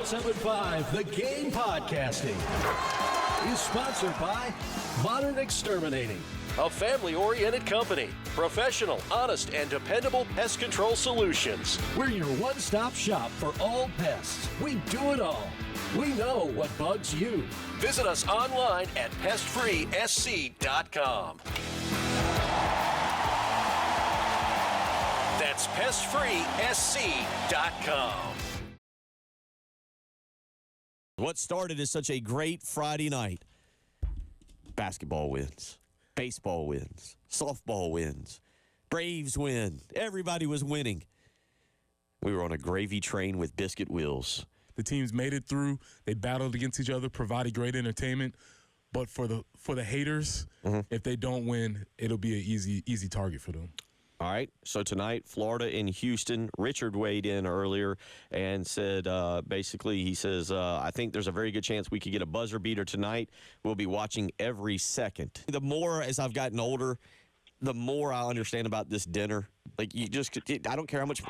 107.5 The Game Podcasting is sponsored by Modern Exterminating, a family-oriented company. Professional, honest, and dependable pest control solutions. We're your one-stop shop for all pests. We do it all. We know what bugs you. Visit us online at pestfreesc.com. That's pestfreesc.com. What started as such a great Friday night? Basketball wins. Baseball wins. Softball wins. Braves win. Everybody was winning. We were on a gravy train with biscuit wheels. The teams made it through. They battled against each other, provided great entertainment. But for the haters, if they don't win, it'll be an easy target for them. All right, so tonight, Florida and Houston. Richard weighed in earlier and said, basically, he says, I think there's a very good chance we could get a buzzer beater tonight. We'll be watching every second. The more, as I've gotten older, the more I understand about this dinner. Like, I don't care how much,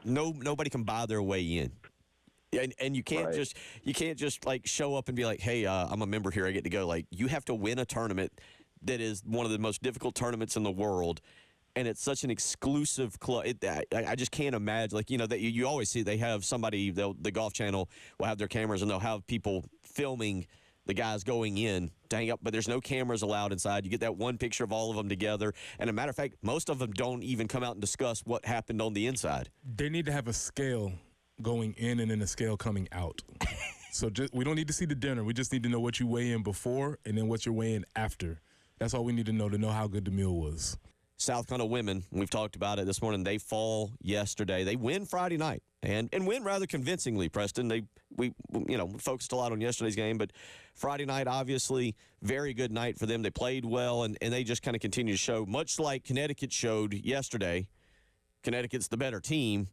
nobody can buy their way in. And you can't just like show up and be like, hey, I'm a member here, I get to go. Like, you have to win a tournament that is one of the most difficult tournaments in the world. And it's such an exclusive club. I just can't imagine. Like, that you always see they have somebody, the Golf Channel will have their cameras and they'll have people filming the guys going in to hang up, but there's no cameras allowed inside. You get that one picture of all of them together. And a matter of fact, most of them don't even come out and discuss what happened on the inside. They need to have a scale going in and then a scale coming out. So we don't need to see the dinner. We just need to know what you weigh in before and then what you're weighing after. That's all we need to know how good the meal was. South Carolina women, we've talked about it this morning, they fall yesterday. They win Friday night and win rather convincingly, Preston. We focused a lot on yesterday's game, but Friday night, obviously, very good night for them. They played well, and they just kind of continue to show, much like Connecticut showed yesterday. Connecticut's the better team.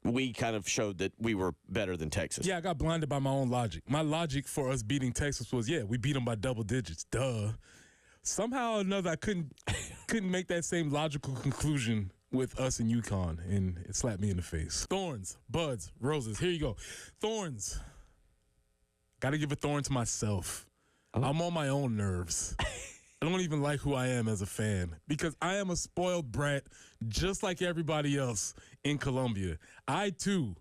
We kind of showed that we were better than Texas. Yeah, I got blinded by my own logic. My logic for us beating Texas was, we beat them by double digits. Duh. Somehow or another, I couldn't make that same logical conclusion with us and UConn, and it slapped me in the face. Thorns, buds, roses. Here you go. Thorns. Got to give a thorn to myself. Oh. I'm on my own nerves. I don't even like who I am as a fan because I am a spoiled brat just like everybody else in Columbia. I, too,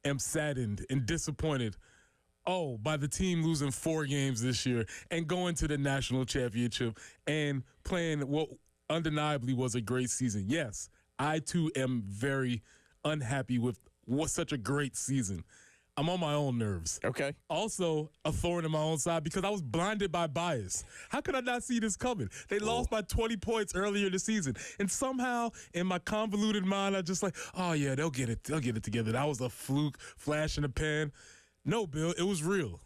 am saddened and disappointed by the team losing 4 games this year and going to the national championship and playing what undeniably was a great season. Yes, I, too, am very unhappy with what's such a great season. I'm on my own nerves. Okay. Also, a thorn in my own side because I was blinded by bias. How could I not see this coming? They lost by 20 points earlier this season. And somehow, in my convoluted mind, I just they'll get it. They'll get it together. That was a fluke, flash in the pan. No, Bill, it was real.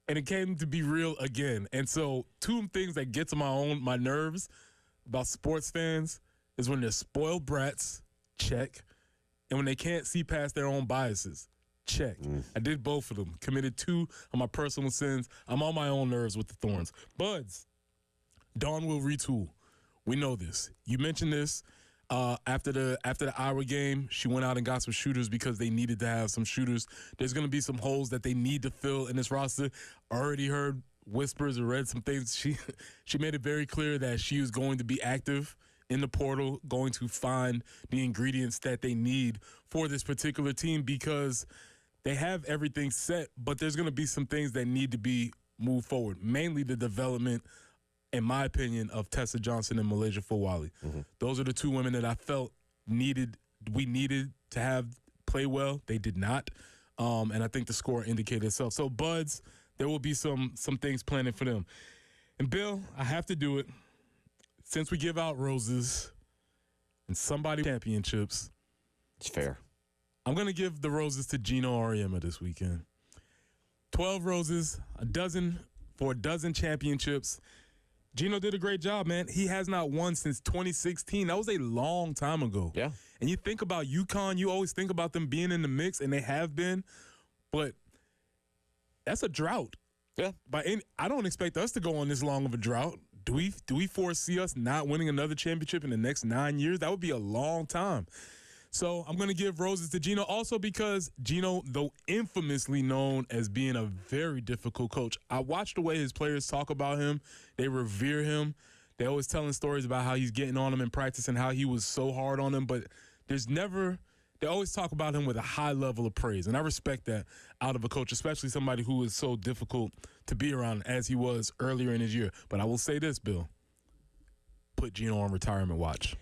And it came to be real again. And so 2 things that get to my nerves about sports fans is when they're spoiled brats, check, and when they can't see past their own biases, check. I did both of them. Committed 2 of my personal sins. I'm on my own nerves with the Thorns. Buds, Dawn will retool. We know this. You mentioned this. After the Iowa game, she went out and got some shooters because they needed to have some shooters. There's going to be some holes that they need to fill in this roster. Already heard whispers or read some things. She made it very clear that she is going to be active in the portal, going to find the ingredients that they need for this particular team because they have everything set, but there's going to be some things that need to be moved forward, mainly the development, in my opinion, of Tessa Johnson and Malaysia Fawali. Those are the 2 women that I felt we needed to have play well. They did not, and I think the score indicated itself. So, Buds, there will be some things planned for them. And, Bill, I have to do it. Since we give out roses and somebody championships. It's fair. I'm going to give the roses to Gino Auriemma this weekend. 12 roses, a dozen for a dozen championships. Gino did a great job, man. He has not won since 2016. That was a long time ago. Yeah. And you think about UConn, you always think about them being in the mix, and they have been. But that's a drought. Yeah. I don't expect us to go on this long of a drought. Do we foresee us not winning another championship in the next 9 years? That would be a long time. So I'm going to give roses to Geno also because Geno, though infamously known as being a very difficult coach, I watched the way his players talk about him. They revere him. They always telling stories about how he's getting on them in practice and how he was so hard on them. But they always talk about him with a high level of praise. And I respect that out of a coach, especially somebody who is so difficult to be around as he was earlier in his year. But I will say this, Bill. Put Geno on retirement watch.